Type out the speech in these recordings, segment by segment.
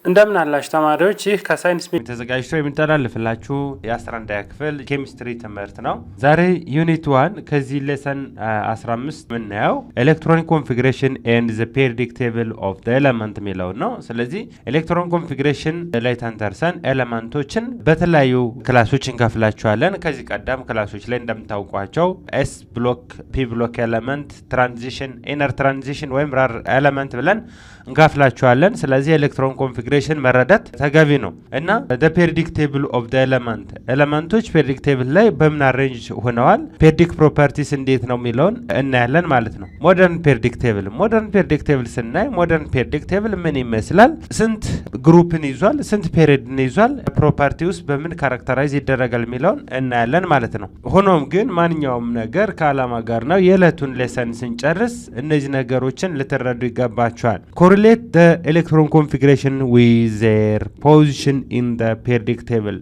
እንደምን አላችሁ ተማሪዎች፣ ይህ ከሳይንስ ሚት ተዘጋጅቶ የሚተላለፍላችሁ የ11ኛ ክፍል ኬሚስትሪ ትምህርት ነው። ዛሬ ዩኒት 1 ከዚህ ሌሰን 15 የምናየው ኤሌክትሮኒክ ኮንፊግሬሽን ኤንድ ዘ ፔሪዮዲክ ቴብል ኦፍ ዘ ኤሌመንት የሚለውን ነው። ስለዚህ ኤሌክትሮን ኮንፊግሬሽን ላይ ተንተርሰን ኤሌመንቶችን በተለያዩ ክላሶች እንከፍላቸዋለን። ከዚህ ቀደም ክላሶች ላይ እንደምታውቋቸው ኤስ ብሎክ፣ ፒ ብሎክ ኤሌመንት፣ ትራንዚሽን፣ ኢነር ትራንዚሽን ወይም ራር ኤሌመንት ብለን እንከፍላቸዋለን። ስለዚህ ኤሌክትሮን ኮንፊግሬሽን መረዳት ተገቢ ነው እና the periodic table of the ኤሌመንቶች ፔሪዮዲክ ቴብል ላይ በምን አሬንጅ ሆነዋል፣ ፔሪዮዲክ ፕሮፐርቲስ እንዴት ነው የሚለውን እናያለን ማለት ነው። ሞደርን ፔሪዮዲክ ቴብል ስናይ ሞደርን ፔሪዮዲክ ቴብል ምን ይመስላል፣ ስንት ግሩፕን ይዟል፣ ስንት ፔሪዮድን ይዟል፣ ፕሮፐርቲ ውስጥ በምን ካራክተራይዝ ይደረጋል የሚለውን እናያለን ማለት ነው። ሆኖም ግን ማንኛውም ነገር ከዓላማ ጋር ነው። የዕለቱን ሌሰን ስንጨርስ እነዚህ ነገሮችን ልትረዱ ይገባቸዋል። correlate the electron configuration with their position in the periodic table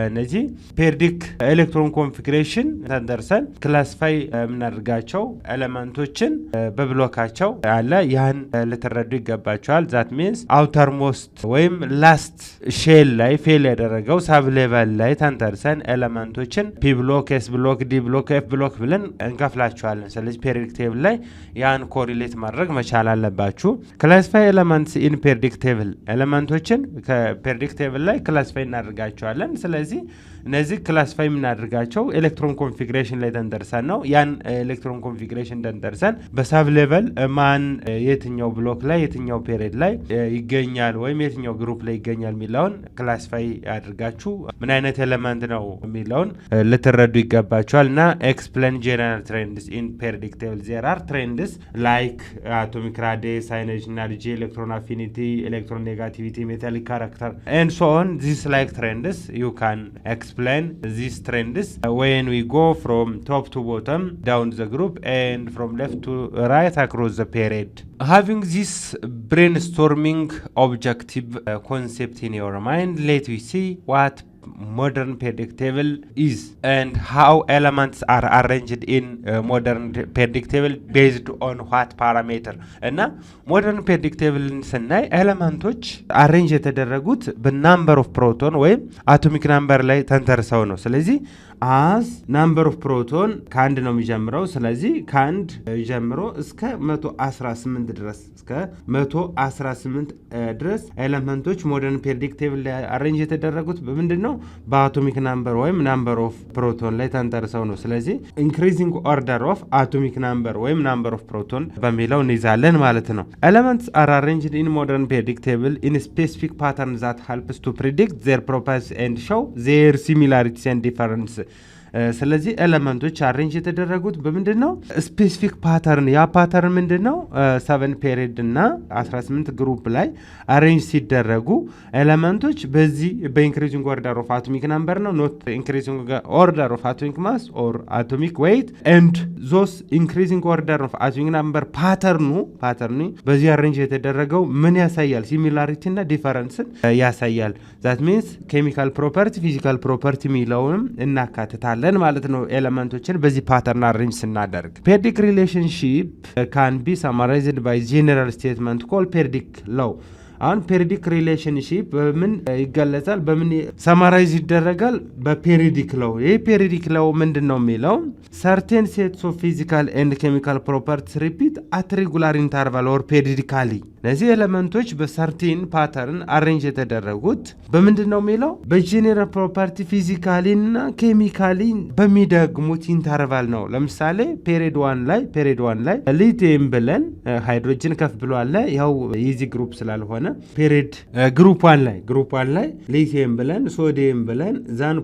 እነዚህ ፔሪዮዲክ ኤሌክትሮን ኮንፊግሬሽን ተንተርሰን ክላሲፋይ የምናደርጋቸው ኤሌመንቶችን በብሎካቸው አለ። ያን ልትረዱ ይገባቸዋል። ዛት ሚንስ አውተር ሞስት ወይም ላስት ሼል ላይ ፌል ያደረገው ሳብ ሌቨል ላይ ተንተርሰን ኤሌመንቶችን ፒ ብሎክ፣ ኤስ ብሎክ፣ ዲ ብሎክ፣ ኤፍ ብሎክ ብለን እንከፍላቸዋለን። ስለዚህ ፔሪዮዲክ ቴብል ላይ ያን ኮሪሌት ማድረግ መቻል አለባችሁ። ክላሲፋይ ኤሌመንትስ ኢን ፔሪዮዲክ ቴብል ኤሌመንቶችን ከፔሪዮዲክ ቴብል ላይ ክላሲፋይ እናደርጋቸዋለን። ስለዚህ እነዚህ ክላሲፋይ የምናደርጋቸው ኤሌክትሮን ኮንፊግሬሽን ላይ ተንተርሰን ነው። ያን ኤሌክትሮን ኮንፊግሬሽን ተንተርሰን በሳብ ሌቨል ማን የትኛው ብሎክ ላይ የትኛው ፔሪዮድ ላይ ይገኛል ወይም የትኛው ግሩፕ ላይ ይገኛል የሚለውን ክላሲፋይ አድርጋችሁ ምን አይነት ኤሌመንት ነው የሚለውን ልትረዱ ይገባቸዋል እና ኤክስፕሌን ጀነራል ትሬንድስ ኢን ፔሪዮዲክ ቴብል ዜር አር ትሬንድስ ላይክ አቶሚክ ራዲየስ፣ ሳይኔጅ ኢነርጂ፣ ኤሌክትሮን አፊኒቲ፣ ኤሌክትሮን ኔጋቲቪቲ፣ ሜታሊክ ካራክተር and so on. These like trends you can explain these trends when we go from top to bottom down the group and from left to right across the period. Having this brainstorming objective concept in your mind, let we see what modern periodic table is and how elements are arranged in modern periodic table based on what parameter. እና modern periodic table ስናይ ኤሌመንቶች አሬንጅ የተደረጉት በናምበር ኦፍ ፕሮቶን ወይም አቶሚክ ናምበር ላይ ተንተርሰው ነው። ስለዚህ as number of proton ከአንድ ነው የሚጀምረው። ስለዚህ ከአንድ ጀምሮ እስከ 118 ድረስ እስከ 118 ድረስ ኤሌመንቶች ሞደርን ፔሪዮዲክ ቴብል ላይ አሬንጅ የተደረጉት በምንድን ነው? በአቶሚክ ናምበር ወይም ናምበር ኦፍ ፕሮቶን ላይ ተንተርሰው ነው። ስለዚህ ኢንክሪዚንግ ኦርደር ኦፍ አቶሚክ ናምበር ወይም ናምበር ኦፍ ፕሮቶን በሚለው እንይዛለን ማለት ነው። ኤሌመንትስ አር አሬንጅድ ኢን ሞደርን ፔሪዮዲክ ቴብል ኢን ስፔሲፊክ ፓተርን ዛት ሄልፕስ ቱ ፕሪዲክት ዜር ፕሮፐርቲስ ኤንድ ሾው ዜር ሲሚላሪቲስ ኤንድ ዲፈረንስ። ስለዚህ ኤሌመንቶች አሬንጅ የተደረጉት በምንድን ነው? ስፔሲፊክ ፓተርን። ያ ፓተርን ምንድን ነው? 7 ፔሪድ እና 18 ግሩፕ ላይ አሬንጅ ሲደረጉ ኤሌመንቶች በዚህ በኢንክሪዚንግ ኦርደር ኦፍ አቶሚክ ናምበር ነው፣ ኖት ኢንክሪዚንግ ኦርደር ኦፍ አቶሚክ ማስ ኦር አቶሚክ ዌይት ኤንድ ዞስ ኢንክሪዚንግ ኦርደር ኦፍ አቶሚክ ናምበር ፓተርኑ በዚህ አሬንጅ የተደረገው ምን ያሳያል? ሲሚላሪቲ እና ዲፈረንስን ያሳያል። ዛት ሚንስ ኬሚካል ፕሮፐርቲ፣ ፊዚካል ፕሮፐርቲ የሚለውንም እናካትታለን ማለት ነው። ኤሌመንቶችን በዚህ ፓተርን አሬንጅ ስናደርግ ፔሪዮዲክ ሪሌሽንሺፕ ካን ቢ ሰማራይዝድ ባይ ጄነራል ስቴትመንት ኮል ፔሪዮዲክ ሎው። አሁን ፔሪዮዲክ ሪሌሽንሺፕ በምን ይገለጻል? በምን ሰማራይዝ ይደረጋል? በፔሪዮዲክ ሎው። ይህ ፔሪዮዲክ ሎው ምንድን ነው የሚለው ሰርቴን ሴትስ ኦፍ ፊዚካል ኤንድ ኬሚካል ፕሮፐርቲስ ሪፒት አት ሬጉላር ኢንተርቫል ኦር ፔሪዮዲካሊ። እነዚህ ኤሌመንቶች በሰርቴን ፓተርን አሬንጅ የተደረጉት በምንድን ነው የሚለው በጄኔራል ፕሮፐርቲ ፊዚካሊ እና ኬሚካሊ በሚደግሙት ኢንተርቫል ነው። ለምሳሌ ፔሪዮድ ዋን ላይ ሊቲየም ብለን ሃይድሮጅን ከፍ ብሎ አለ፣ ያው ኢዚ ግሩፕ ስላልሆነ ፔሪድ ግሩፕ ዋን ላይ ሊቲየም ብለን ሶዲየም ብለን ዛን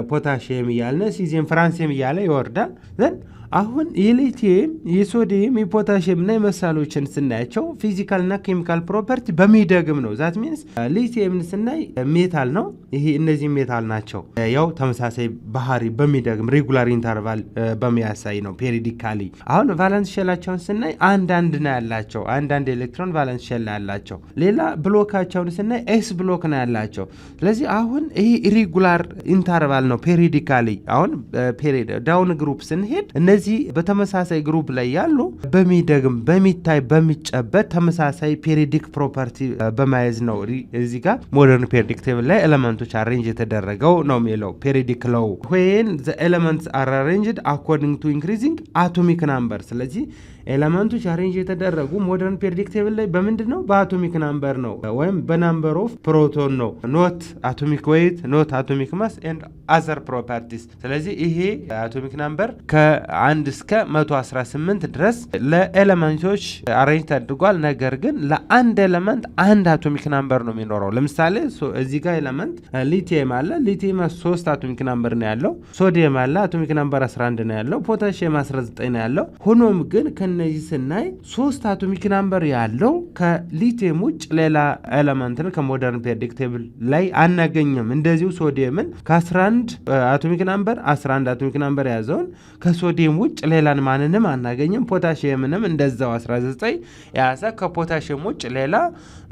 ፖታሺየም እያልን ሲዚየም ፍራንሲየም እያለ ይወርዳል። ዘን አሁን የሊቲየም የሶዲየም የፖታሺየም እና የመሳሎችን ስናያቸው ፊዚካል እና ኬሚካል ፕሮፐርቲ በሚደግም ነው። ዛት ሚንስ ሊቲየምን ስናይ ሜታል ነው። ይሄ እነዚህ ሜታል ናቸው። ያው ተመሳሳይ ባህሪ በሚደግም ሬጉላር ኢንተርቫል በሚያሳይ ነው ፔሪዲካሊ። አሁን ቫለንስ ሼላቸውን ስናይ አንዳንድ ነው ያላቸው፣ አንዳንድ ኤሌክትሮን ቫለንስ ሼል ያላቸው። ሌላ ብሎካቸውን ስናይ ኤስ ብሎክ ነው ያላቸው። ስለዚህ አሁን ይሄ ሬጉላር ኢንተርቫል ነው ፔሪዲካሊ። አሁን ፔሪድ ዳውን ግሩፕ ስንሄድ እነዚህ ስለዚህ በተመሳሳይ ግሩፕ ላይ ያሉ በሚደግም በሚታይ በሚጨበጥ ተመሳሳይ ፔሪዮዲክ ፕሮፐርቲ በማየዝ ነው እዚህ ጋር ሞደርን ፔሪዮዲክ ቴብል ላይ ኤሌመንቶች አሬንጅ የተደረገው ነው የሚለው ፔሪዮዲክ ሎው when the elements are arranged according to increasing atomic number። ስለዚህ ኤሌመንቶች አሬንጅ የተደረጉ ሞደርን ፔሪዮዲክ ቴብል ላይ በምንድነው በአቶሚክ ናምበር ነው ወይም በናምበር ኦፍ ፕሮቶን ነው ኖት አቶሚክ ዌይት ኖት አቶሚክ ማስ ኤንድ አዘር ፕሮፐርቲስ። ስለዚህ ይሄ አቶሚክ ናምበር ከ1 እስከ 118 ድረስ ለኤሌመንቶች አሬንጅ ተደርጓል። ነገር ግን ለአንድ ኤሌመንት አንድ አቶሚክ ናምበር ነው የሚኖረው። ለምሳሌ እዚህ ጋር ኤሌመንት ሊቲየም አለ። ሊቲየም 3 አቶሚክ ናምበር ነው ያለው። ሶዲየም አለ አቶሚክ ናምበር 11 ነው ያለው። ፖታሺየም 19 ነው ያለው። ሆኖም ግን እነዚህ ስናይ 3 አቶሚክ ናምበር ያለው ከሊቲየም ውጭ ሌላ ኤሌመንትን ከሞደርን ፔሪዮዲክ ቴብል ላይ አናገኝም። እንደዚሁ ሶዲየምን ከ11 አቶሚክ ናምበር 11 አቶሚክ ናምበር ያዘውን ከሶዲየም ውጭ ሌላን ማንንም አናገኝም። ፖታሺየምንም እንደዛው 19 ያዘ ከፖታሺየም ውጭ ሌላ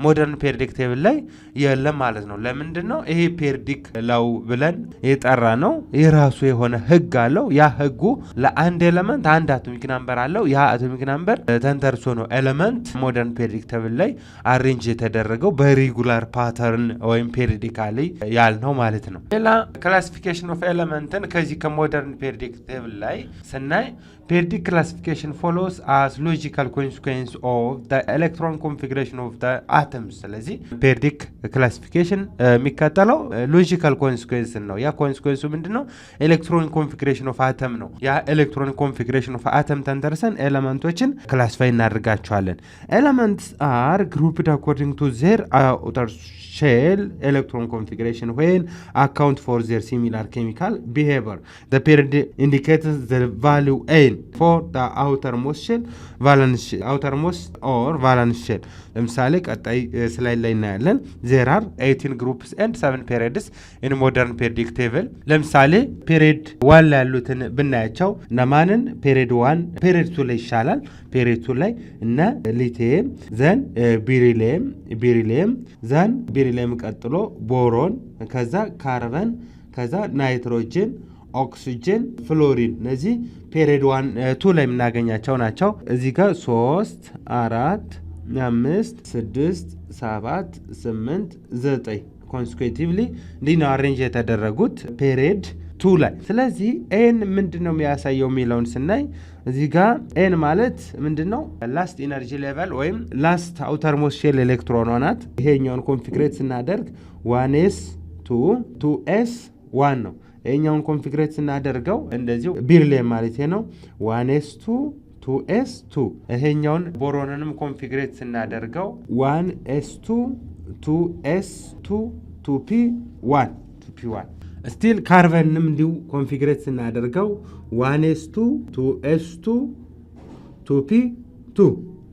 ሞደርን ፔሪዮዲክ ቴብል ላይ የለም ማለት ነው። ለምንድነው ይሄ ፔሪዮዲክ ሎው ብለን የጠራ ነው? የራሱ የሆነ ህግ አለው። ያ ህጉ ለአንድ ኤሌመንት አንድ አቶሚክ ናምበር አለው። ያ አቶሚክ ናምበር ተንተርሶ ነው ኤሌመንት ሞደርን ፔሪዮዲክ ቴብል ላይ አሬንጅ የተደረገው በሬጉላር ፓተርን ወይም ፔሪዮዲካሊ ያልነው ማለት ነው። ሌላ ክላሲፊኬሽን ኦፍ ኤሌመንትን ከዚህ ከሞደርን ፔሪዮዲክ ቴብል ላይ ስናይ periodic classification follows as logical consequence of the electron configuration of the atoms። ስለዚህ periodic classification የሚከተለው logical consequence ነው። ያ consequence ምንድነው? electron configuration of atom ነው። ያ electron configuration of atom ተንተርሰን ኤሌመንቶችን ክላሲፋይ እናደርጋቸዋለን። elements are grouped according to their outer shell electron configuration when account for their similar chemical behavior. The period indicates the value n for the outermost shell, outermost or valence shell። ለምሳሌ ቀጣይ ስላይድ ላይ እናያለን። there are 18 groups and 7 periods in modern periodic table። ለምሳሌ period 1 ላይ ያሉትን ብናያቸው እነማንን? period 1 period 2 ላይ ይሻላል። period 2 ላይ እና ሊቲየም ዘን ቤሪሊየም ዘን ቤሪሊየም ቀጥሎ ቦሮን ከዛ ካርበን ከዛ ናይትሮጅን ኦክሲጅን ፍሎሪን እነዚህ ፔሪድ 2 ላይ የምናገኛቸው ናቸው። እዚህ ጋር 3 4 5 6 7 8 9 ኮንሲኩቲቭሊ እንዲህ አሬንጅ የተደረጉት ፔሪድ 2 ላይ። ስለዚህ ኤን ምንድነው የሚያሳየው የሚለውን ስናይ እዚህ ጋር ኤን ማለት ምንድነው? ላስት ኢነርጂ ሌቨል ወይም ላስት አውተርሞስት ሼል ኤሌክትሮን ናት። ይሄኛውን ኮንፊግሬት ስናደርግ 1s 2s 1 ነው። ይሄኛውን ኮንፊግሬት ስናደርገው እንደዚሁ ቤሪሊየም ማለት ነው 1s2 2s2። ይሄኛውን ቦሮንንም ኮንፊግሬት ስናደርገው 1s2 2s2 2p1 2p1። ስቲል ካርበንም እንዲሁ ኮንፊግሬት ስናደርገው 1s2 2s2 2p2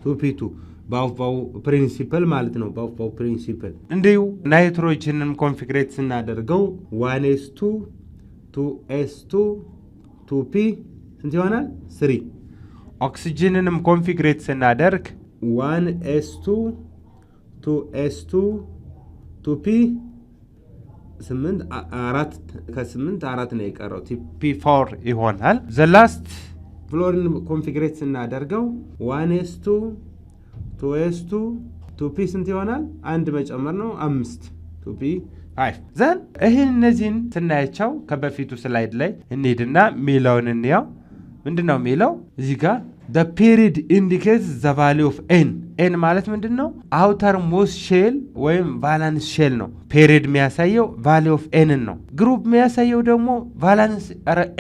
2p2 ባውፋው ፕሪንሲፕል ማለት ነው። ባውፋው ፕሪንሲፕል እንዲሁ ናይትሮጅንም ኮንፊግሬት ስናደርገው 1s2 2s2 2p ስንት ይሆናል? 3። ኦክሲጅንንም ኮንፊግሬት ስናደርግ 1s2 2s2 2p 8 4 ነው የቀረው p4 ይሆናል። the last ፍሎሪን ኮንፊግሬት ስናደርገው 1s2 2s2 2p ስንት ይሆናል? አንድ መጨመር ነው 5 2p5 ዘን ይሄን እነዚህን ስናያቸው ከበፊቱ ስላይድ ላይ እንሂድና ሚለውን እንያው። ምንድነው የሚለው እዚህ ጋር the period indicates the value of n ማለት ምንድነው? outer most shell ወይም valence shell ነው። period የሚያሳየው value of n ነው። group የሚያሳየው ደግሞ valence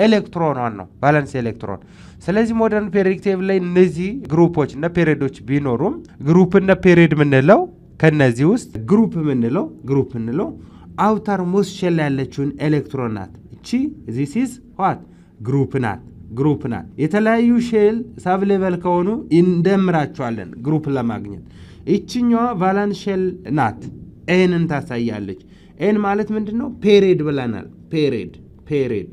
ኤሌክትሮን ነው። valence ኤሌክትሮን። ስለዚህ ሞደርን ፔሪዮዲክ ቴብል ላይ እነዚህ ግሩፖች እና ፔሪዮዶች ቢኖሩም ግሩፕ እና ፔሪዮድ ምንለው ከነዚህ ውስጥ ግሩፕ ምንለው outer most shell ያለችውን ኤሌክትሮን ናት። እቺ this is what ግሩፕ ናት። የተለያዩ ሼል ሳብ ሌቨል ከሆኑ እንደምራቸዋለን ግሩፕ ለማግኘት። እቺኛዋ ቫላንስ ሼል ናት። ኤንን ታሳያለች። ኤን ማለት ምንድነው? ፔሪድ ብለናል። ፔሪድ።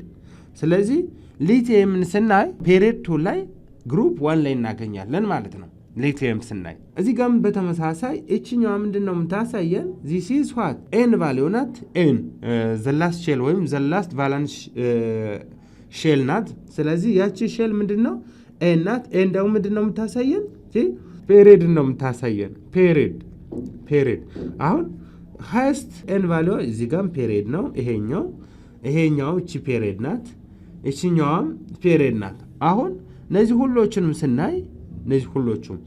ስለዚህ ሊቲየምን ስናይ ፔሪድ 2 ላይ ግሩፕ 1 ላይ እናገኛለን ማለት ነው። ሊቲየም ስናይ እዚህ ጋርም በተመሳሳይ እቺኛዋ ምንድነው የምታሳየን? this is what n value ናት። n the last shell ወይም the last valence ሼል ናት። ስለዚህ ያቺ ሼል ምንድነው ኤን ናት። ኤን ደግሞ ምንድነው የምታሳየን ፔሪድ ነው የምታሳየን ፔሪድ። አሁን ሃይስት ኤን ቫልዩ እዚህ ጋር ፔሪድ ነው። ይሄኛው እቺ ፔሪድ ናት፣ እቺኛዋም ፔሪድ ናት። አሁን እነዚህ ሁሎችንም ስናይ እነዚህ ሁሎቹም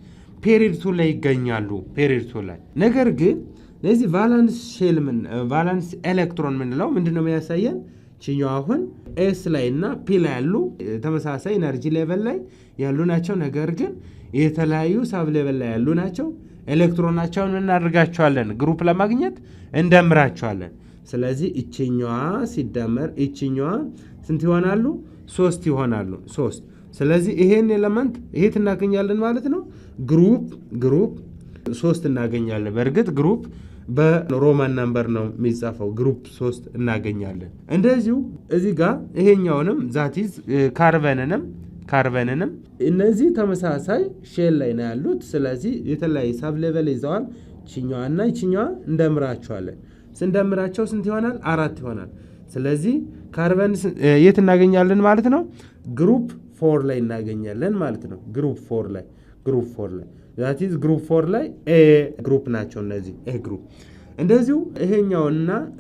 ፔሪድ 2 ላይ ይገኛሉ። ፔሪድ 2 ላይ ነገር ግን ለዚህ ቫላንስ ኤሌክትሮን ምንለው ምንድነው የሚያሳየን? ቺኛው አሁን ኤስ ላይ እና ፒ ላይ ያሉ ተመሳሳይ ኤነርጂ ሌቨል ላይ ያሉ ናቸው። ነገር ግን የተለያዩ ሳብ ሌቨል ላይ ያሉ ናቸው። ኤሌክትሮናቸውን እናደርጋቸዋለን ግሩፕ ለማግኘት እንደምራቸዋለን። ስለዚህ እቺኛዋ ሲደመር እቺኛዋ ስንት ይሆናሉ? 3 ይሆናሉ። 3 ስለዚህ ይሄን ኤሌመንት ይሄት እናገኛለን ማለት ነው። ግሩፕ 3 እናገኛለን። በእርግጥ ግሩፕ በሮማን ነምበር ነው የሚጻፈው። ግሩፕ 3 እናገኛለን። እንደዚሁ እዚህ ጋር ይሄኛውንም ዛቲዝ ካርበንንም እነዚህ ተመሳሳይ ሼል ላይ ነው ያሉት። ስለዚህ የተለያየ ሳብ ሌቨል ይዘዋል። ቺኛዋና ቺኛዋ እንደምራቸዋለን። ስንደምራቸው ስንት ይሆናል? 4 ይሆናል። ስለዚህ ካርበን የት እናገኛለን ማለት ነው? ግሩፕ 4 ላይ እናገኛለን ማለት ነው። ግሩፕ 4 ላይ that is ግሩፕ 4 ላይ ኤ ግሩፕ ናቸው እነዚህ ኤ ግሩፕ። እንደዚሁ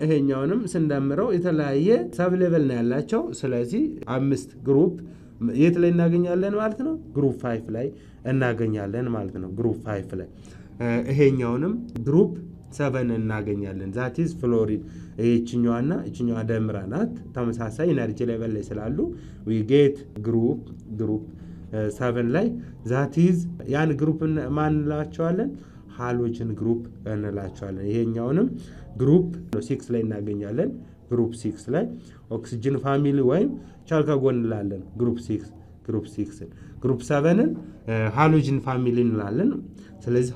ይሄኛውንም ስንደምረው የተለያየ ሳብ ሌቨል ነው ያላቸው። ስለዚህ 5 ግሩፕ የት ላይ እናገኛለን ማለት ነው? ግሩፕ 5 ላይ እናገኛለን ማለት ነው። ግሩፕ 5 ላይ ይሄኛውንም ግሩፕ 7 እናገኛለን። that is ፍሎሪን። ይህችኛዋና ይችኛዋ ደምራ ናት ተመሳሳይ ኤነርጂ ሌቨል ላይ ስላሉ we get ግሩፕ 7 ላይ that is ያን ግሩፕ ማን እንላቸዋለን? ሃሎጅን ግሩፕ እንላቸዋለን። ይሄኛውንም ግሩፕ 6 ላይ እናገኛለን። ግሩፕ 6 ላይ ኦክሲጅን ፋሚሊ ወይም ቻልካጎን እንላለን። ግሩፕ 6 ግሩፕ 7ን ሃሎጅን ፋሚሊ እንላለን። ስለዚህ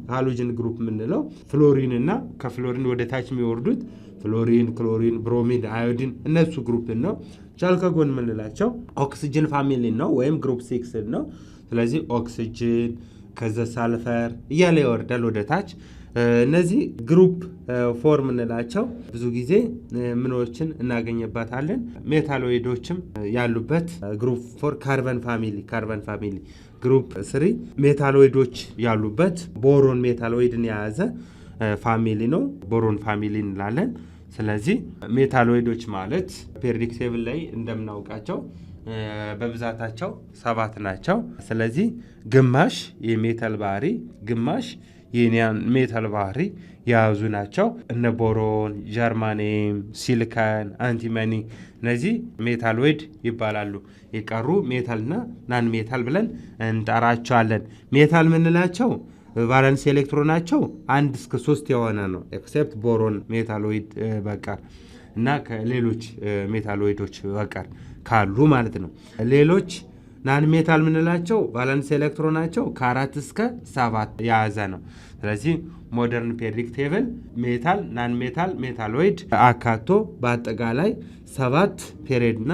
ሃሎጅን ግሩፕ የምንለው ፍሎሪን እና ከፍሎሪን ወደ ታች የሚወርዱት ፍሎሪን፣ ክሎሪን፣ ብሮሚድ፣ አዮዲን እነሱ ግሩፕ ነው። ቻልካጎን የምንላቸው ኦክሲጅን ፋሚሊ ነው ወይም ግሩፕ 6 ነው። ስለዚህ ኦክሲጅን ከዛ ሳልፈር እያለ ይወርዳል ወደ ታች። እነዚህ ግሩፕ 4 የምንላቸው ብዙ ጊዜ ምኖችን እናገኝባታለን። ሜታሎይዶችም ያሉበት ግሩፕ 4 ካርበን ፋሚሊ ግሩፕ 3 ሜታሎይዶች ያሉበት ቦሮን ሜታሎይድን የያዘ ፋሚሊ ነው። ቦሮን ፋሚሊ እንላለን። ስለዚህ ሜታሎይዶች ማለት ፔሪዮዲክ ቴብል ላይ እንደምናውቃቸው በብዛታቸው 7 ናቸው። ስለዚህ ግማሽ የሜታል ባህሪ ግማሽ የሜታል ባህሪ የያዙ ናቸው። እነ ቦሮን፣ ጀርማኒየም፣ ሲሊካን፣ አንቲመኒ እነዚህ ሜታሎይድ ይባላሉ። የቀሩ ሜታልና ናን ሜታል ብለን እንጠራቸዋለን። ሜታል ምንላቸው ቫለንስ ኤሌክትሮናቸው 1 እስከ 3 የሆነ ነው ኤክሴፕት ቦሮን ሜታሎይድ በቀር እና ከሌሎች ሜታሎይዶች በቀር ካሉ ማለት ነው። ሌሎች ናን ሜታል ምንላቸው ቫለንስ ኤሌክትሮናቸው ከ4 እስከ 7 የያዘ ነው። ስለዚህ ሞደርን ፔሪዮዲክ ቴብል ሜታል፣ ናን ሜታል፣ ሜታሎይድ አካቶ በአጠቃላይ 7 ፔሪዮድ እና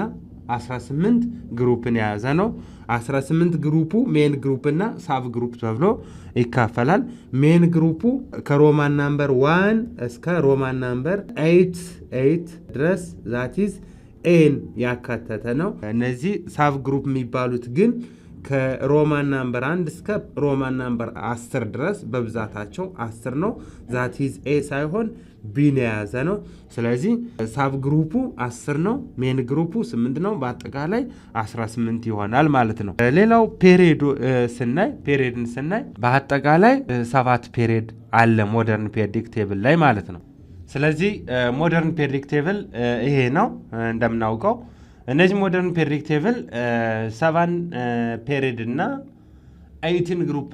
18 ግሩፕን የያዘ ነው። 18 ግሩፑ ሜን ግሩፕ እና ሳብ ግሩፕ ተብሎ ይካፈላል። ሜን ግሩፑ ከሮማን ናምበር 1 እስከ ሮማን ናምበር 8 ድረስ ዛቲዝ ኤን ያካተተ ነው። እነዚህ ሳብ ግሩፕ የሚባሉት ግን ከሮማን ናምበር 1 እስከ ሮማን ናምበር 10 ድረስ በብዛታቸው 10 ነው። ዛቲዝ ኤ ሳይሆን ቢን የያዘ ነው። ስለዚህ ሳብ ግሩፑ 10 ነው። ሜን ግሩፑ 8 ነው። በአጠቃላይ 18 ይሆናል ማለት ነው። ሌላው ፔሪዮድን ስናይ በአጠቃላይ 7 ፔሪዮድ አለ ሞደርን ፔሪዮዲክ ቴብል ላይ ማለት ነው። ስለዚህ ሞደርን ፔሪዮዲክ ቴብል ይሄ ነው እንደምናውቀው። እነዚህ ሞደርን ፔሪዮዲክ ቴብል 7 ፔሪዮድ እና 18 ግሩፕ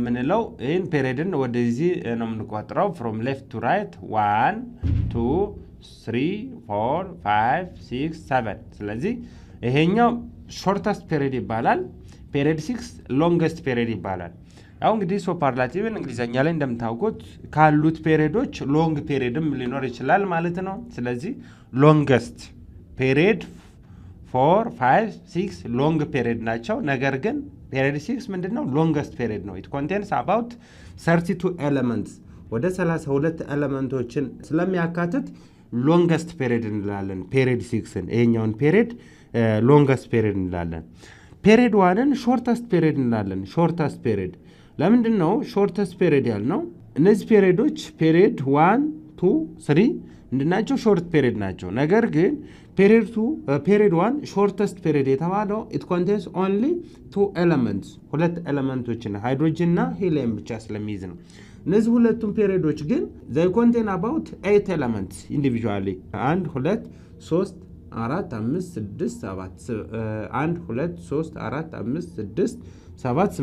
ምንለው ይህን ፔሪዮድን ወደዚህ ነው የምንቆጥረው። ፍሮም ሌፍት ቱ ራይት 1 2 3 4 5 6 7። ስለዚህ ይሄኛው ሾርተስት ፔሪዮድ ይባላል። ፔሪዮድ 6 ሎንገስት ፔሪዮድ ይባላል። አሁን እንግዲህ ሱፐርላቲቭን እንግሊዘኛ ላይ እንደምታውቁት ካሉት ፔሪዮዶች ሎንግ ፔሪዮድም ሊኖር ይችላል ማለት ነው። ስለዚህ ሎንገስት ፔሪዮድ 4 5 6 ሎንግ ፔሪዮድ ናቸው። ነገር ግን ፔሪዮድ 6 ምንድነው? ሎንገስት ፔሪዮድ ነው። ኢት ኮንቴንስ አባውት 32 ኤሌመንትስ ወደ 32 ኤሌመንቶችን ስለሚያካትት ሎንገስት ፔሪዮድ እንላለን ፔሪዮድ 6ን። ይሄኛውን ፔሪዮድ ሎንገስት ፔሪድ እንላለን። ፔሪድ ዋንን ሾርተስት ፔሪድ እንላለን። ሾርተስት ፔሪድ ለምንድን ነው ሾርተስት ፔሪድ ያልነው? እነዚህ ፔሪዶች ፔሪድ 1 2 3 ምንድናቸው? ሾርት ፔሪድ ናቸው። ነገር ግን ፔሪድ 1 ሾርተስት ፔሪድ የተባለው ኢት ኮንቴንስ ኦንሊ 2 ኤለመንትስ ሁለት ኤለመንቶችን ሃይድሮጅን እና ሄሊየም ብቻ ስለሚይዝ ነው። እነዚህ ሁለቱም ፔሪዶች ግን ዘይ ኮንቴን አባውት 8 ኤለመንትስ ኢንዲቪጁዋሊ 1 2 3 4 5 6 7 1 2 3 4 5 6 7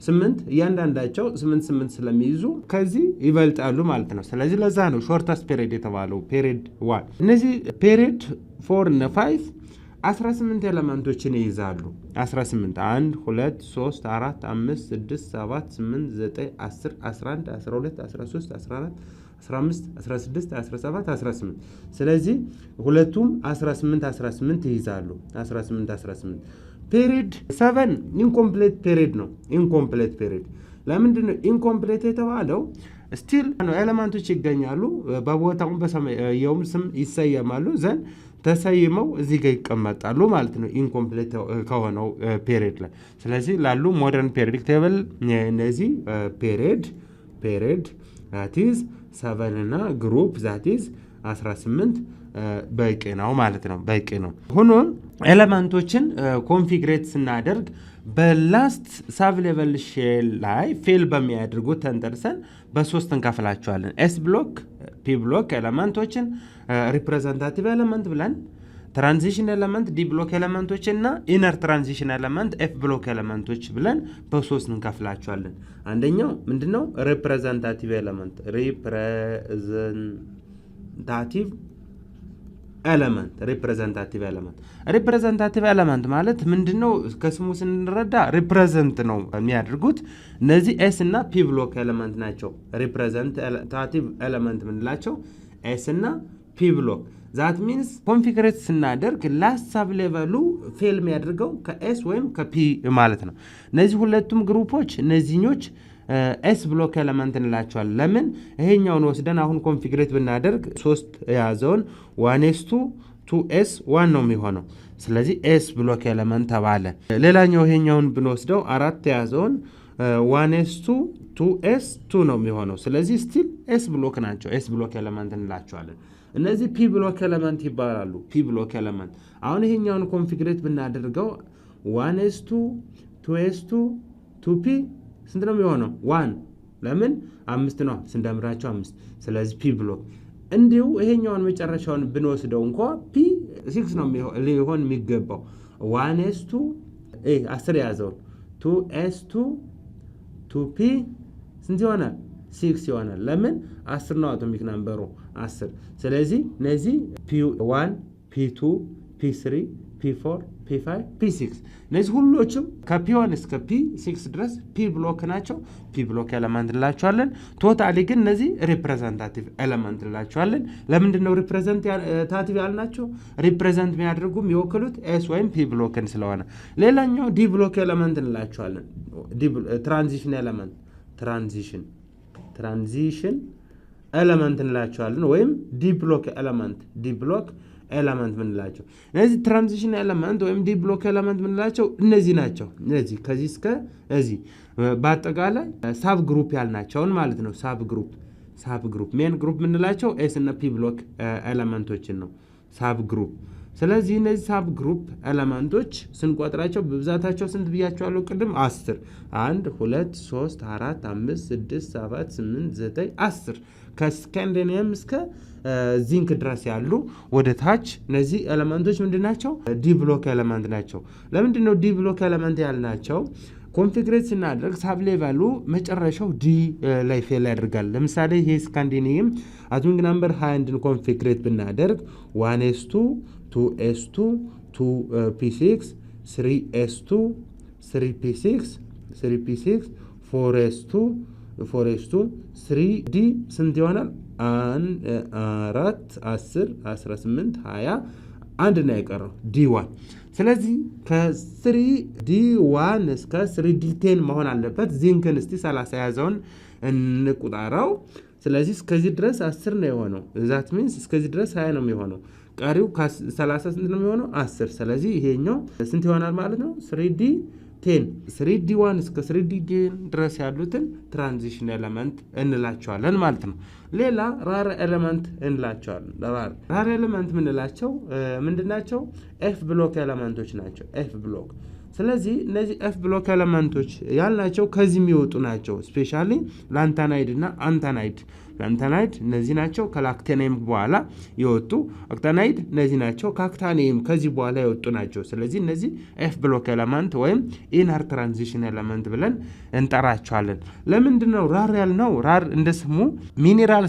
8 እያንዳንዳቸው 8 ስለሚይዙ ከዚህ ይበልጣሉ ማለት ነው። ስለዚህ ለዛ ነው ሾርተስት ፔሪድ የተባለው ፔሪድ 1። እነዚህ ፔሪድ 4 እና 5 18 ኤለመንቶችን ይይዛሉ። 18 1 2 3 4 5 6 7 8 9 10 11 12 13 14 15 16 17 18 ስለዚህ ሁለቱም 18 ይይዛሉ። 18 ፔሪድ 7 ኢንኮምፕሌት ፔሪድ ነው። ኢንኮምፕሌት ፔሪድ ለምንድን ነው ኢንኮምፕሌት የተባለው? ስቲል ኤለመንቶች ይገኛሉ በቦታው በሰማያዊው ስም ይሰየማሉ ዘንድ ተሰይመው እዚህ ጋር ይቀመጣሉ ማለት ነው ኢንኮምፕሌት ከሆነው ፔሪድ ላይ። ስለዚህ ላሉ ሞደርን ፔሪዮዲክ ቴብል እነዚህ ፔሪድ that is 7 እና ግሩፕ that is 18 በቂ ነው ማለት ነው። በቂ ነው። ሆኖም ኤለመንቶችን ኮንፊግሬት ስናደርግ በላስት ሳብ ሌቨል ሼል ላይ ፌል በሚያደርጉት ተንተርሰን በሶስት እንከፍላቸዋለን። ኤስ ብሎክ፣ ፒ ብሎክ ኤለመንቶችን ሪፕሬዘንታቲቭ ኤለመንት ብለን፣ ትራንዚሽን ኤለመንት ዲ ብሎክ ኤለመንቶች እና ኢነር ትራንዚሽን ኤለመንት ኤፍ ብሎክ ኤለመንቶች ብለን በሶስት እንከፍላቸዋለን። አንደኛው ምንድነው? ሪፕሬዘንታቲቭ ኤለመንት ሪፕሬዘንታቲቭ ኤለመንት ማለት ምንድነው? ከስሙ ስንረዳ ሪፕሬዘንት ነው የሚያደርጉት። እነዚህ ኤስ እና ፒ ብሎክ ኤለመንት ናቸው። ሪፕሬዘንታቲቭ ኤለመንት ምንላቸው ኤስ እና ፒ ብሎክ። ዛት ሚንስ ኮንፊግሬት ስናደርግ ላስት ሳብ ሌቨሉ ፌል የሚያደርገው ከኤስ ወይም ከፒ ማለት ነው። እነዚህ ሁለቱም ግሩፖች እነዚህኞች ኤስ ብሎክ ኤለመንት እንላቸዋለን። ለምን? ይሄኛውን ወስደን አሁን ኮንፊግሬት ብናደርግ 3 የያዘውን 1s2 2s1 ነው የሚሆነው። ስለዚህ ኤስ ብሎክ ኤለመንት ተባለ። ሌላኛው ይሄኛውን ብንወስደው 4 የያዘውን 1s2 2s2 ነው የሚሆነው። ስለዚህ ስቲል ኤስ ብሎክ ናቸው። ኤስ ብሎክ ኤለመንት እንላቸዋለን። እነዚህ ፒ ብሎክ ኤለመንት ይባላሉ። ፒ ብሎክ ኤለመንት አሁን ይሄኛውን ኮንፊግሬት ብናደርገው 1s2 2s2 2p ስንት ነው የሚሆነው? 1 ለምን 5 ነው ስንደምራቸው 5። ስለዚህ ፒ ብሎክ። እንዲሁ ይሄኛውን መጨረሻውን ብንወስደው እንኳን ፒ 6 ነው ሊሆን የሚገባው። 1s2 10 ያዘውን 2s2 2p ስንት ይሆናል? 6 ይሆናል። ለምን 10 ነው አቶሚክ ነምበሩ 10። ስለዚህ እነዚህ p1 p2 p3 p4 p5 p6 እነዚህ ሁሎችም ከp1 እስከ p6 ድረስ ፒ ብሎክ ናቸው። ፒ ብሎክ ኤለመንት እንላቸዋለን። ቶታሊ ግን እነዚህ ሪፕሬዘንታቲቭ ኤለመንት እንላቸዋለን። ለምንድን ነው ሪፕሬዘንታቲቭ ያልናቸው? ሪፕሬዘንት የሚያደርጉ የሚወክሉት ኤስ ወይም ፒ ብሎክን ስለሆነ። ሌላኛው ዲ ብሎክ ኤለመንት እንላቸዋለን። ትራንዚሽን ኤለመንት ትራንዚሽን ኤለመንት እንላቸዋለን ወይም ዲ ብሎክ ኤለመንት ምንላቸው። እነዚህ ትራንዚሽን ኤለመንት ወይም ዲ ብሎክ ኤለመንት ምንላቸው እነዚህ ናቸው። እነዚህ ከዚህ እስከ እዚህ በአጠቃላይ ሳብ ግሩፕ ያልናቸውን ማለት ነው። ሳብ ግሩፕ ሜን ግሩፕ ምንላቸው ኤስ እና ፒ ብሎክ ኤለመንቶችን ነው ሳብ ግሩፕ። ስለዚህ እነዚህ ሳብ ግሩፕ ኤለመንቶች ስንቆጥራቸው በብዛታቸው ስንት ብያቸዋለሁ ቅድም? 10 1 2 3 4 5 6 7 8 9 10 ከስካንዲኒየም እስከ ዚንክ ድረስ ያሉ ወደ ታች እነዚህ ኤለመንቶች ምንድናቸው? ዲ ብሎክ ኤለመንት ናቸው። ለምንድን ነው ዲ ብሎክ ኤለመንት ያልናቸው? ኮንፊግሬት ስናደርግ ሳብ ሌቨሉ መጨረሻው ዲ ላይ ፌል ያደርጋል። ለምሳሌ ይሄ ስካንዲኒየም አቶሚክ ነምበር 21ን ኮንፊግሬት ብናደርግ 1s2 2s2 2p6 3s2 3p6 3p6 4s2 3d ስንት ይሆናል? 4 10 18 20 አንድ ነው የቀረው d1። ስለዚህ ከ3d1 እስከ 3d10 መሆን አለበት። ዚንክን እስቲ 30 ያዘውን እንቁጣራው። ስለዚህ እስከዚህ ድረስ 10 ነው የሆነው። ዛት ሚንስ እስከዚህ ድረስ 20 ነው የሚሆነው። ቀሪው ከ30 ስንት ነው የሚሆነው 10። ስለዚህ ይሄኛው ስንት ይሆናል ማለት ነው 3D 10 3D 1 እስከ 3D 10 ድረስ ያሉትን ትራንዚሽን ኤሌመንት እንላቸዋለን ማለት ነው። ሌላ ራር ኤሌመንት እንላቸዋለን። ራር ኤሌመንት ምንላቸው ምንድናቸው? ኤፍ ብሎክ ኤሌመንቶች ናቸው። ኤፍ ብሎክ። ስለዚህ እነዚህ ኤፍ ብሎክ ኤሌመንቶች ያልናቸው ከዚህ የሚወጡ ናቸው። ስፔሻሊ ላንታናይድ እና አንታናይድ። ላንታናይድ እነዚህ ናቸው ከላክታኒየም በኋላ የወጡ፣ አክታናይድ እነዚህ ናቸው ከአክታኒየም ከዚህ በኋላ የወጡ ናቸው። ስለዚህ እነዚህ ኤፍ ብሎክ ኤሌመንት ወይም ኢነር ትራንዚሽን ኤሌመንት ብለን እንጠራቸዋለን። ለምንድነው ራር ያልነው? ራር እንደ ስሙ ሚኔራል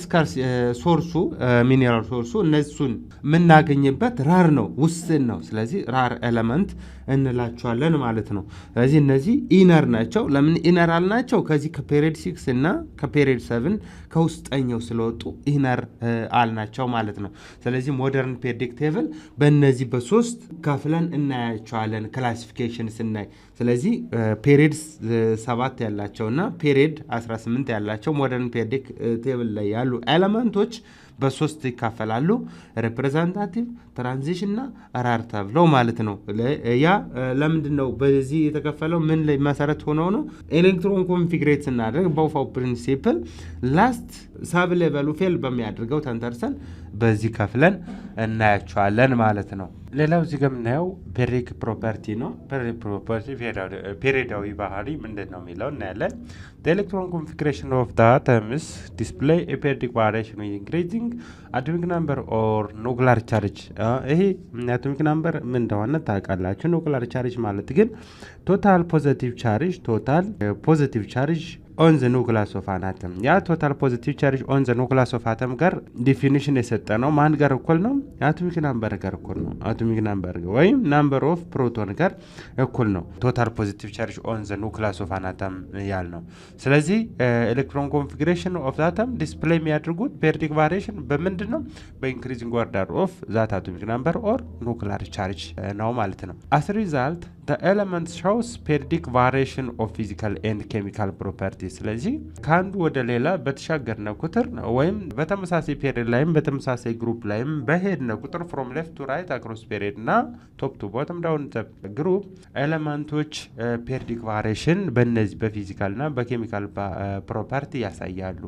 ሶርሱ እነሱን የምናገኝበት ራር ነው፣ ውስን ነው። ስለዚህ ራር ኤሌመንት እንላቸዋለን ማለት ነው። ስለዚህ እነዚህ ኢነር ናቸው። ለምን ኢነር አልናቸው? ከዚህ ከፔሪድ 6 እና ከፔሪድ 7 ከውስጠኛው ስለወጡ ኢነር አልናቸው ማለት ነው። ስለዚህ ሞደርን ፔሪዮዲክ ቴብል በእነዚህ በሶስት ከፍለን እናያቸዋለን ክላሲፊኬሽን ስናይ። ስለዚህ ፔሪድ 7 ያላቸው እና ፔሪድ 18 ያላቸው ሞደርን ፔሪዮዲክ ቴብል ላይ ያሉ ኤሌመንቶች በሶስት ይካፈላሉ። ሪፕሬዘንታቲቭ፣ ትራንዚሽን እና ራር ተብለው ማለት ነው። ያ ለምንድን ነው በዚህ የተከፈለው? ምን ላይ መሰረት ሆነው ነው? ኤሌክትሮን ኮንፊግሬት ስናደርግ በውፋው ፕሪንሲፕል ላስት ሳብ ሌቨሉ ፌል በሚያደርገው ተንተርሰን በዚህ ከፍለን እናያቸዋለን ማለት ነው። ሌላው እዚህ ጋር የምናየው ፔሪዮዲክ ፕሮፐርቲ ነው። ፔሪዮዲክ ፕሮፐርቲ ፔሪዮዳዊ ባህሪ ምንድን ነው የሚለው እናያለን። ኤሌክትሮን ኮንፊግሬሽን ኦፍ ዘ አተምስ ዲስፕሌይ ፔሪዮዲክ ቫሪዬሽን ዊዝ ኢንክሪዚንግ አቶሚክ ናምበር ኦር ኑክሊር ቻርጅ። ይሄ አቶሚክ ናምበር ምን እንደሆነ ታውቃላችሁ። ኑክሊር ቻርጅ ማለት ግን ቶታል ፖዚቲቭ ቻርጅ ኦን ዘ ኑክሊየስ ኦፍ አን አተም። ያ ቶታል ፖዚቲቭ ቻርጅ ኦን ዘ ኑክሊየስ ኦፍ አተም ጋር ዲፊኒሽን የሰጠ ነው። ማን ጋር እኩል ነው? አቶሚክ ናምበር ጋር እኩል ነው። አቶሚክ ናምበር ወይም ናምበር ኦፍ ፕሮቶን ጋር እኩል ነው። ቶታል ፖዚቲቭ ቻርጅ ኦን ዘ ኑክሊየስ ኦፍ አን አተም ያል ነው። ስለዚህ ኤሌክትሮን ኮንፊግሬሽን ኦፍ አተም ዲስፕሌይ የሚያደርጉት ፔሪዮዲክ ቫሪዬሽን በምንድን ነው? በኢንክሪዚንግ ኦርደር ኦፍ ዛት አቶሚክ ናምበር ኦር ኑክሊየር ቻርጅ ነው ማለት ነው። አስ ሪዛልት the element shows periodic variation of physical and chemical properties። ስለዚህ ከአንዱ ወደ ሌላ በተሻገርነ ቁጥር ወይም በተመሳሳይ ፔሪድ ላይም በተመሳሳይ ግሩፕ ላይም በሄድነ ቁጥር from left to right across period እና top to bottom down the group ኤሌመንቶች periodic variation በእነዚህ በፊዚካል እና በኬሚካል ፕሮፐርቲ ያሳያሉ።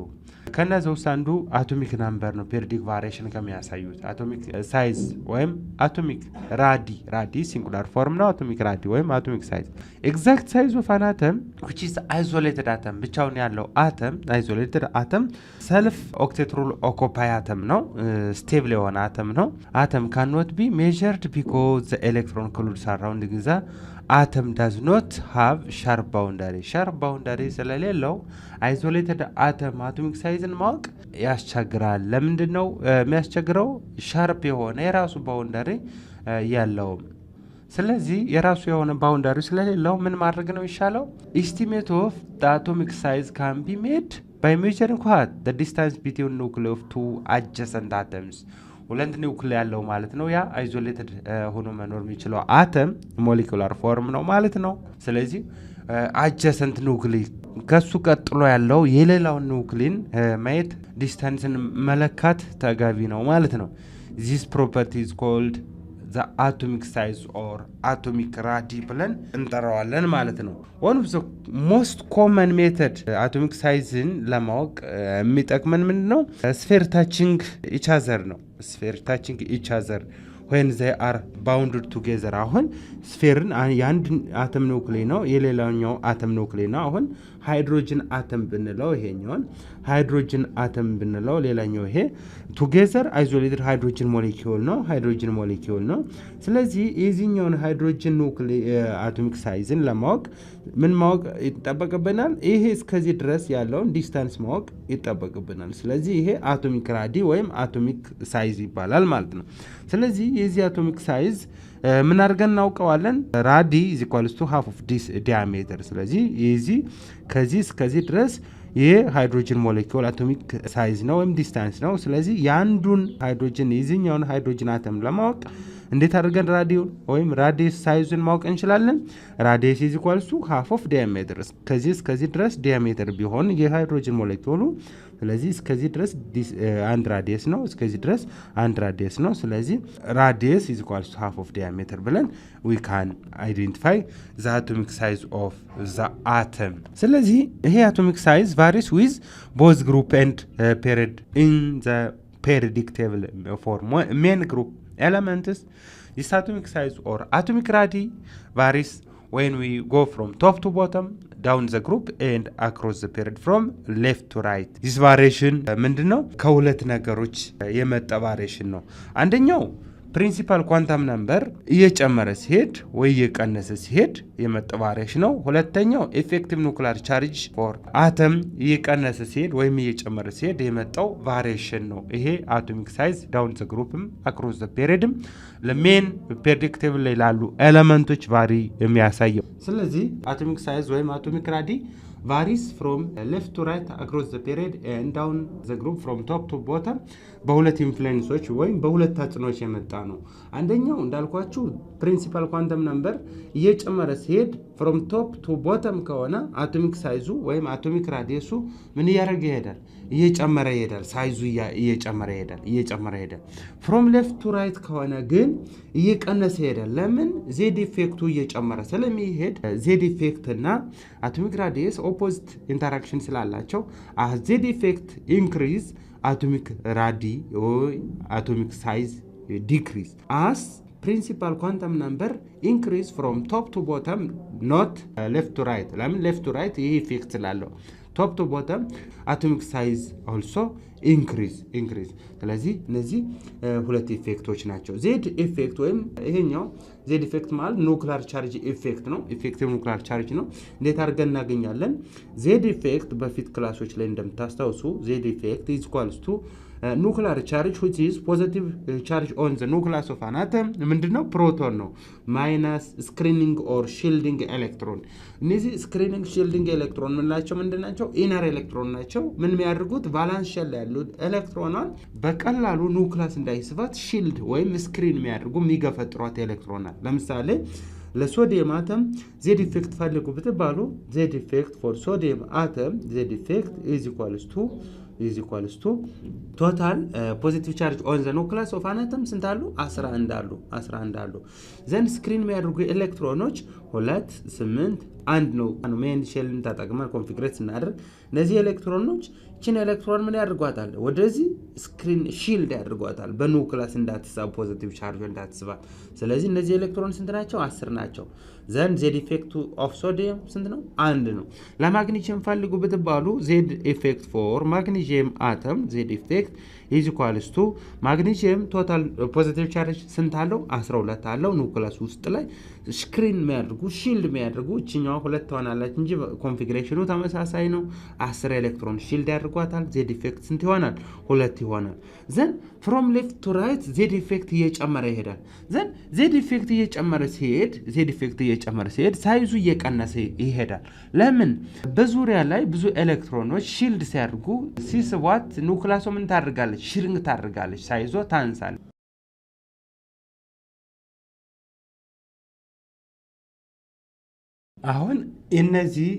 ከነዚህ ውስጥ አንዱ አቶሚክ ናምበር ነው። ፔሪዮዲክ ቫሪዬሽን ከሚያሳዩት አቶሚክ ሳይዝ ወይም አቶሚክ ራዲ ሲንጉላር ፎርም ነው። አቶሚክ ራዲ ወይም አቶሚክ ሳይዝ ኤግዛክት ሳይዝ ኦፍ አን አተም which is isolated atom ብቻውን ያለው አተም isolated atom ሰልፍ ኦክቴትሩል ኦኮፓይ አተም ነው። ስቴብል የሆነ አተም ነው። አተም cannot be measured because the electron includes surrounding the atom does not have sharp boundary ስለሌለው አይዞሌትድ አተም አቶሚክ ሳይዝን ማወቅ ያስቸግራል። ለምንድን ነው የሚያስቸግረው? ሻርፕ የሆነ የራሱ ባውንደሪ ያለውም። ስለዚህ የራሱ የሆነ ባውንደሪ ስለሌለው ምን ማድረግ ነው ይሻለው? ኤስቲሜት ኦፍ ዘ አቶሚክ ሳይዝ ካን ቢ ሜድ ባይ ሜዠሪንግ ዋት ዘ ዲስታንስ ቢትዊን ኒውክሊየስ ኦፍ ቱ አጀሰንት አተምስ። ሁለት ኒውክሊየስ ያለው ማለት ነው። ያ አይዞሌትድ ሆኖ መኖር የሚችለው አተም ሞለኪውላር ፎርም ነው ማለት ነው። ስለዚህ አጀሰንት ኒውክሊየስ ከሱ ቀጥሎ ያለው የሌላውን ኒውክሊን ማየት ዲስታንስን መለካት ተገቢ ነው ማለት ነው። ዚስ ፕሮፐርቲ ኢዝ ኮልድ ዘ አቶሚክ ሳይዝ ኦር አቶሚክ ራዲ ብለን እንጠራዋለን ማለት ነው። ዋን ኦፍ ዘ ሞስት ኮመን ሜተድ አቶሚክ ሳይዝን ለማወቅ የሚጠቅመን ምንድን ነው? ስፌር ታችንግ ኢች አዘር ነው። ስፌር ታችንግ ኢች አዘር when they are bounded together። አሁን ስፌርን የአንድ አተም ኒውክሌይ ነው፣ የሌላኛው አተም ኒውክሌይ ነው። አሁን ሃይድሮጅን አተም ብንለው ይሄኛውን ሃይድሮጅን አተም ብንለው ሌላኛው ይሄ ቱጌዘር አይዞሌትድ ሃይድሮጅን ሞሌኪውል ነው። ስለዚህ የዚህኛውን ሃይድሮጅን ኒውክሌይ አቶሚክ ሳይዝን ለማወቅ ምን ማወቅ ይጠበቅብናል? ይሄ እስከዚህ ድረስ ያለውን ዲስታንስ ማወቅ ይጠበቅብናል። ስለዚህ ይሄ አቶሚክ ራዲ ወይም አቶሚክ ሳይዝ ይባላል ማለት ነው። ስለዚህ የዚህ አቶሚክ ሳይዝ ምን አድርገን እናውቀዋለን? ራዲ ኢዝ ኢኳልስ ቱ ሃፍ ኦፍ ዲስ ዲያሜትር። ስለዚህ የዚህ ከዚህ እስከዚህ ድረስ የሃይድሮጅን ሞሌኪውል አቶሚክ ሳይዝ ነው ወይም ዲስታንስ ነው። ስለዚህ የአንዱን ሃይድሮጅን የዚህኛውን ሃይድሮጅን አተም ለማወቅ እንዴት አድርገን ራዲዮን ወይም ራዲየስ ሳይዙን ማወቅ እንችላለን? ራዲየስ ኢዝ ኢኳልስ ቱ ሃፍ ኦፍ ዲያሜትር። ከዚህ እስከዚህ ድረስ ዲያሜትር ቢሆን የሃይድሮጅን ሞሌኪውሉ ስለዚህ እስከዚህ ድረስ አንድ ራዲየስ ነው፣ እስከዚህ ድረስ አንድ ራዲየስ ነው። ስለዚህ ራዲየስ ኢዝ ኢኳልስ ቱ ሃፍ ኦፍ ዲያሜትር ብለን ዊ ካን አይዴንቲፋይ ዘ አቶሚክ ሳይዝ ኦፍ ዘ አተም። ስለዚህ ይሄ አቶሚክ ሳይዝ ቫሪስ ዊዝ ቦዝ ግሩፕ ኤንድ ፔሪድ ኢን ዘ periodic table for main group elements. This atomic size or atomic radii varies when we go from top to bottom, down the group and across the period from left to right. This variation ምንድነው? ከሁለት ነገሮች የመጣ ቫሪዬሽን ነው። አንደኛው ፕሪንሲፓል ኳንተም ነምበር እየጨመረ ሲሄድ ወይ እየቀነሰ ሲሄድ የመጣ ቫሪዬሽን ነው። ሁለተኛው ኢፌክቲቭ ኒውክሊየር ቻርጅ ፎር አተም እየቀነሰ ሲሄድ ወይም እየጨመረ ሲሄድ የመጣው ቫሪዬሽን ነው። ይሄ አቶሚክ ሳይዝ ዳውን ዘ ግሩፕም አክሮስ ዘ ፔሪድም ለሜን ፔሪዮዲክ ቴብል ላይ ላሉ ኤሌመንቶች ቫሪ የሚያሳየው። ስለዚህ አቶሚክ ሳይዝ ወይም አቶሚክ ራዲ varies from left to right across the period and down the group from top to bottom በሁለት ኢንፍሉዌንሶች ወይም በሁለት ተጽዕኖች የመጣ ነው። አንደኛው እንዳልኳችሁ ፕሪንሲፓል ኳንተም ነምበር እየጨመረ ሲሄድ from top to bottom ከሆነ አቶሚክ ሳይዙ ወይም አቶሚክ ራዲየሱ ምን እያደረገ ይሄዳል? እየጨመረ ይሄዳል። ሳይዙ እየጨመረ ይሄዳል። from left to right ከሆነ ግን እየቀነሰ ይሄዳል። ለምን? ዜድ ኢፌክቱ እየጨመረ ስለሚሄድ ዜድ ኢፌክት እና አቶሚክ ራዲየስ ኦፖዚት ኢንተራክሽን ስላላቸው ዜድ ኢፌክት ኢንክሪዝ atomic radii or atomic size decrease as principal quantum number increase from top to bottom, not left to right. left to right ይሄ ኢፌክት ስላለው top to bottom atomic size also increase. ስለዚህ እነዚህ ሁለት ኢፌክቶች ናቸው። ዜድ ኢፌክት ወይም ይሄኛው ዜድ ኢፌክት ማለት ኒውክሊየር ቻርጅ ኢፌክት ነው። ኢፌክቲቭ ኒውክሊየር ቻርጅ ነው። እንዴት አድርገን እናገኛለን? ዜድ ኢፌክት በፊት ክላሶች ላይ እንደምታስታውሱ ዜድ ኢፌክት is equals to nuclear charge which is positive charge on the nucleus of an atom ምንድነው? ፕሮቶን ነው ማይነስ ስክሪኒንግ ኦር ሺልዲንግ ኤሌክትሮን። እነዚህ ስክሪኒንግ ሺልዲንግ ኤሌክትሮን ምንላቸው ምንድናቸው? ኢነር ኤሌክትሮን ናቸው። ምን የሚያደርጉት? ቫላንስ ሼል ላይ ያሉት ኤሌክትሮኗን በቀላሉ ኑክሊየስ እንዳይስባት ሺልድ ወይም ስክሪን የሚያደርጉ የሚገፈጥሯት ኤሌክትሮናል። ለምሳሌ ለሶዲየም አተም ዜድ ኢፌክት ፈልጉ ብትባሉ ዜድ ኢፌክት ፎር ሶዲየም አተም ዜድ ኢፌክት is equals to total positive charge on the nucleus of an atom ስንት አሉ? 11 አሉ። ዘን ስክሪን የሚያደርጉ ኤሌክትሮኖች 2 8 አንድ ነው። ሜን ሼልን ተጠቅመን ኮንፊግሬት ስናደርግ እነዚህ ኤሌክትሮኖች ችን ኤሌክትሮን ምን ያደርጓታል? ወደዚህ ስክሪን ሺልድ ያደርጓታል፣ በኑክሊየስ እንዳትሳብ ፖዚቲቭ ቻርጅ እንዳትስባ። ስለዚህ እነዚህ ኤሌክትሮን ስንት ናቸው? 10 ናቸው። ዘን ዜድ ኢፌክት ኦፍ ሶዲየም ስንት ነው? 1 ነው። ለማግኒዚየም ፈልጉ ብትባሉ ዜድ ኢፌክት ፎር ማግኒዚየም አተም ዜድ ኢፌክት ኢዝ ኢኳልስ ቱ ማግኒዚየም ቶታል ፖዚቲቭ ቻርጅ ስንት አለው? 12 አለው። ኑክሊየስ ውስጥ ላይ ስክሪን የሚያደርጉ ሺልድ የሚያደርጉ እችኛዋ 2 ትሆናለች እንጂ ኮንፊግሬሽኑ ተመሳሳይ ነው። 10 ኤሌክትሮን ሺልድ ያደርጓታል። ዜድ ኢፌክት ስንት ይሆናል? 2 ይሆናል። ዘን ፍሮም ሌፍት ቱ ራይት ዜድ ኢፌክት እየጨመረ ይሄዳል። ዘን ዜድ ኢፌክት እየጨመረ ሲሄድ ሳይዙ እየቀነሰ ይሄዳል። ለምን? በዙሪያ ላይ ብዙ ኤሌክትሮኖች ሺልድ ሲያደርጉ ሲስቧት ኑክሊየሷ ምን ታደርጋለች? ሽሪንክ ታደርጋለች፣ ሳይዟ ታንሳለች። አሁን እነዚህ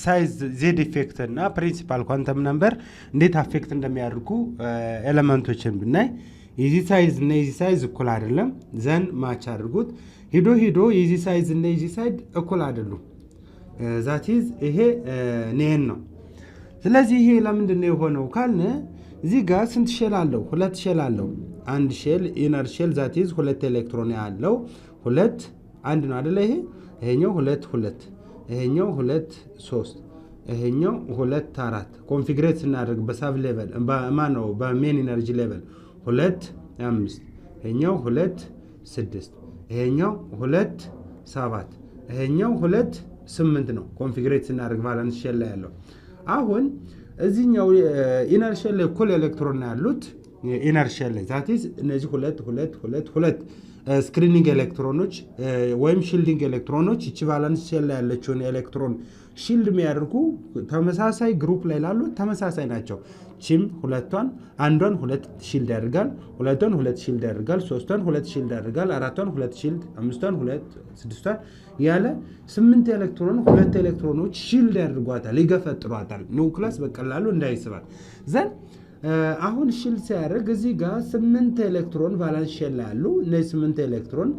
ሳይዝ ዜድ ኢፌክት እና ፕሪንሲፓል ኳንተም ነምበር እንዴት አፌክት እንደሚያደርጉ ኤሌመንቶችን ብናይ የዚህ ሳይዝ እና የዚህ ሳይዝ እኩል አይደለም። ዘን ማች አድርጉት። ሂዶ የዚህ ሳይዝ እና የዚህ ሳይድ እኩል አይደሉም። ዛት ኢዝ ይሄ ኔን ነው። ስለዚህ ይሄ ለምንድን ነው የሆነው ካልን እዚህ ጋር ስንት ሼል አለው? 2 ሼል አለው። አንድ ሼል ኢነር ሼል ዛት ኢዝ 2 ኤሌክትሮን ያለው 2 አንድ ነው አይደለ? ይሄኛው 2 ይሄኛው 2 3 ይሄኛው 2 4 ኮንፊግሬት ስናደርግ በሳብ ሌቨል ማነው በሜን ኢነርጂ ሌቨል 2 5 ይሄኛው 2 6 ይሄኛው 2 7 ይሄኛው 2 8 ነው። ኮንፊግሬት ስናደርግ ቫላንስ ሼል ላይ ያለው አሁን እዚህኛው ኢነር ሼል ላይ እኩል ኤሌክትሮን ያሉት ኢነር ሼል ላይ ዛት ኢዝ እነዚህ 2 ስክሪኒንግ ኤሌክትሮኖች ወይም ሺልዲንግ ኤሌክትሮኖች እቺ ቫላንስ ሼል ላይ ያለችውን ኤሌክትሮን ሺልድ የሚያደርጉ ተመሳሳይ ግሩፕ ላይ ላሉ ተመሳሳይ ናቸው። ቺም አንዷን 2 ሺልድ ያደርጋል፣ ሁለቷን 2 ሺልድ ያደርጋል፣ ሶስቷን 2 ሺልድ ያደርጋል፣ አራቷን 2 ሺልድ፣ አምስቷን 2፣ ስድስቷን ያለ 8 ኤሌክትሮን 2 ኤሌክትሮኖች ሺልድ ያደርጓታል፣ ይገፈጥሯታል ኒውክለስ በቀላሉ እንዳይስባል ዘን አሁን ሺልድ ሲያደርግ እዚህ ጋር 8 ኤሌክትሮን ቫላንስ ሼል ላይ አሉ። እነዚህ 8 ኤሌክትሮን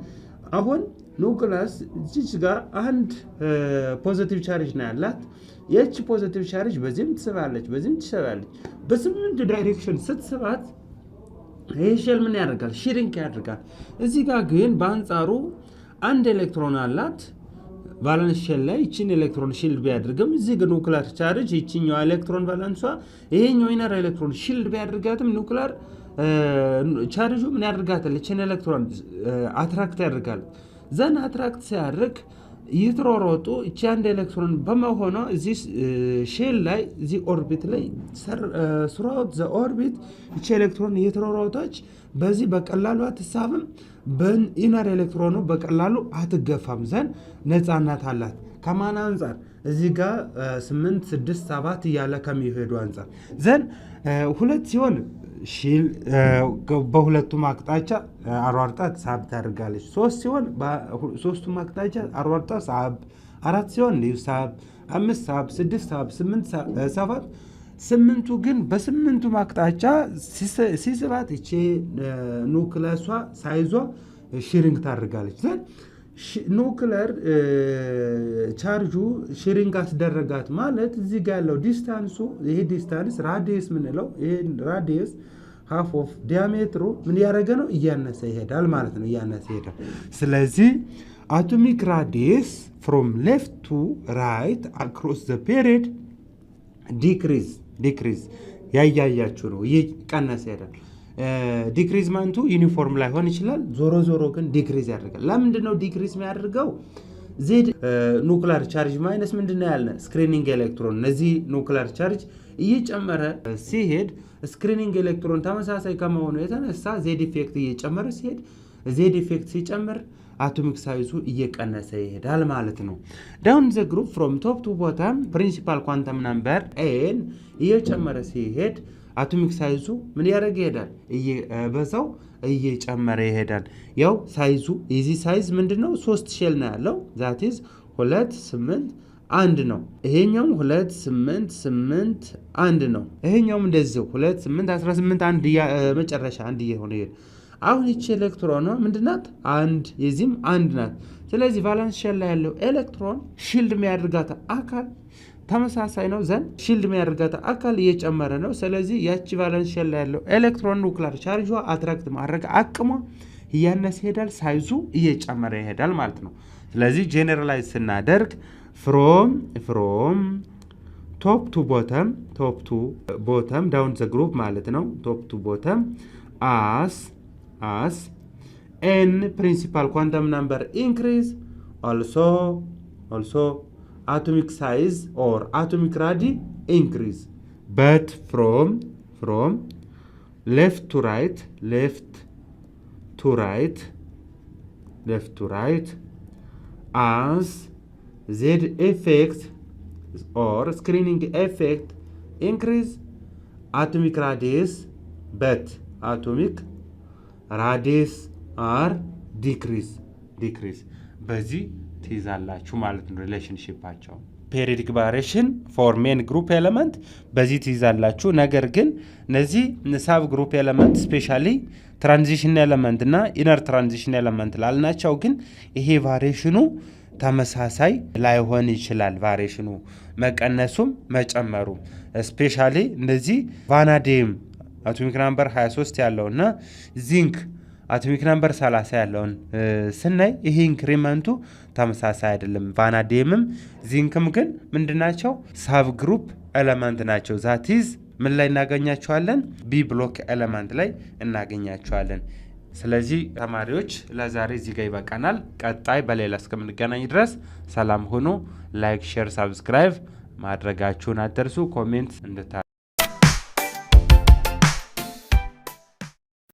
አሁን ኒውክለስ እዚህ ጋር አንድ ፖዚቲቭ ቻርጅ ነው ያላት። የች ፖዚቲቭ ቻርጅ በዚህም ትስባለች፣ በዚህም ትስባለች። በ8 ዳይሬክሽን ስትስባት ይሄ ሼል ምን ያደርጋል? ሽሪንክ ያደርጋል። እዚህ ጋር ግን በአንጻሩ አንድ ኤሌክትሮን አላት ቫላንስ ሼል ላይ ይችን ኤሌክትሮን ሺልድ ቢያደርግም እዚህ ግን ኒውክለር ቻርጅ ይችኛው ኤሌክትሮን ቫላንሷ ይሄኛው ኢነር ኤሌክትሮን ሺልድ ቢያደርጋትም ኒውክለር ቻርጁ ምን ያደርጋታል? ይችን ኤሌክትሮን አትራክት ያደርጋል። ዘን አትራክት ሲያደርግ ይትሮሮጡ እቺ አንድ ኤሌክትሮን በመሆኗ እዚህ ሼል ላይ እዚህ ኦርቢት ላይ ስራውት ዘ ኦርቢት እቺ ኤሌክትሮን ይትሮሮጣች በዚህ በቀላሉ አትሳብም፣ በኢነር ኤሌክትሮኑ በቀላሉ አትገፋም። ዘን ነፃነት አላት። ከማን አንፃር? እዚህ ጋር 8 6 7 እያለ ከሚሄዱ አንፃር ዘን ሁለት ሲሆን በሁለቱም አቅጣጫ አሯርጣ ሳብ ታደርጋለች። 3 ሲሆን በሶስቱም አቅጣጫ አሯርጣ ሳብ፣ 4 ሲሆን ሳብ፣ 5 ሳብ፣ 6 ሳብ፣ 8 7 8ቱ ግን በ8ቱም አቅጣጫ ሲስባት ይቺ ኒውክለሷ ሳይዟ ሽሪንግ ታደርጋለች። ዘን ኒውክለር ቻርጁ ሽሪንግ አስደረጋት ማለት እዚህ ጋር ያለው ዲስታንሱ ይሄ ዲስታንስ ራዲየስ ምንለው ይሄ ራዲየስ ሃፍ ኦፍ ዲያሜትሩ ምን ያደረገ ነው? እያነሰ ይሄዳል ማለት ነው። እያነሰ ይሄዳል። ስለዚህ አቶሚክ ራዲየስ ፍሮም ሌፍት ቱ ራይት አክሮስ ዘ ፔሪድ ዲክሪዝ ያያያችሁ ነው። እየቀነሰ ይሄዳል። ዲክሪዝመንቱ ዩኒፎርም ላይሆን ይችላል። ዞሮ ግን ዲክሪዝ ያደርጋል። ለምንድነው ዲክሪዝ የሚያደርገው? ዜድ ኑክሊር ቻርጅ ማይነስ ምንድነው ያልነ ስክሪኒንግ ኤሌክትሮን። እነዚህ ኑክሊር ቻርጅ እየጨመረ ሲሄድ ስክሪኒንግ ኤሌክትሮን ተመሳሳይ ከመሆኑ የተነሳ ዜድ ኢፌክት እየጨመረ ሲሄድ ዜድ ኢፌክት ሲጨምር አቶሚክ ሳይዙ እየቀነሰ ይሄዳል ማለት ነው። ዳውን ዘ ግሩፕ ፍሮም ቶፕ ቱ ቦተም ፕሪንሲፓል ኳንተም ነምበር ኤን እየጨመረ ሲሄድ አቶሚክ ሳይዙ ምን ያደርግ ይሄዳል? በዛው እየጨመረ ይሄዳል። ያው ሳይዙ የዚህ ሳይዝ ምንድነው? 3 ሼል ነው ያለው that is 2 8 1 ነው። ይሄኛው 2 8 8 1 ነው። ይሄኛውም እንደዚህ 2 8 18 1 መጨረሻ 1 እየሆነ ይሄድ። አሁን እቺ ኤሌክትሮን ምንድናት? 1 የዚህም 1 ናት። ስለዚህ ቫላንስ ሼል ላይ ያለው ኤሌክትሮን ሺልድ የሚያደርጋት አካል ተመሳሳይ ነው። ዘን ሺልድ የሚያደርጋት አካል እየጨመረ ነው። ስለዚህ ያቺ ቫለንስ ሼል ላይ ያለው ኤሌክትሮን ኑክሊር ቻርጇ አትራክት ማድረግ አቅሟ እያነሰ ይሄዳል፣ ሳይዙ እየጨመረ ይሄዳል ማለት ነው። ስለዚህ ጄኔራላይዝ ስናደርግ ፍሮም ቶፕ ቱ ቦተም ዳውን ዘ ግሩፕ ማለት ነው። ቶፕ ቱ ቦተም አስ ኤን ፕሪንሲፓል ኳንተም ነምበር ኢንክሪዝ also atomic size or atomic radii increase, but from left to right as Z effect or screening effect increase atomic radius, but atomic radius are decrease በዚህ ትይዛላችሁ ማለት ነው። ሪሌሽንሺፓቸው ፔሪዮዲክ ቫሪዬሽን ፎር ሜን ግሩፕ ኤሌመንት በዚህ ትይዛላችሁ። ነገር ግን እነዚህ ሳብ ግሩፕ ኤሌመንት ስፔሻሊ ትራንዚሽን ኤሌመንት እና ኢነር ትራንዚሽን ኤሌመንት ላልናቸው ግን ይሄ ቫሪዬሽኑ ተመሳሳይ ላይሆን ይችላል። ቫሪዬሽኑ መቀነሱም መጨመሩም ስፔሻሊ እነዚህ ቫናዲየም አቶሚክ ናምበር 23 ያለውና ዚንክ አቶሚክ ናምበር 30 ያለውን ስናይ ይሄ ኢንክሪመንቱ ተመሳሳይ አይደለም። ቫናዲየምም ዚንክም ግን ምንድናቸው? ሳብ ግሩፕ ኤሌመንት ናቸው። ዛቲዝ ምን ላይ እናገኛቸዋለን? ቢ ብሎክ ኤሌመንት ላይ እናገኛቸዋለን። ስለዚህ ተማሪዎች ለዛሬ እዚህ ጋር ይበቃናል። ቀጣይ በሌላ እስከምንገናኝ ድረስ ሰላም ሁኑ። ላይክ፣ ሼር፣ ሳብስክራይብ ማድረጋችሁን አትርሱ። ኮሜንት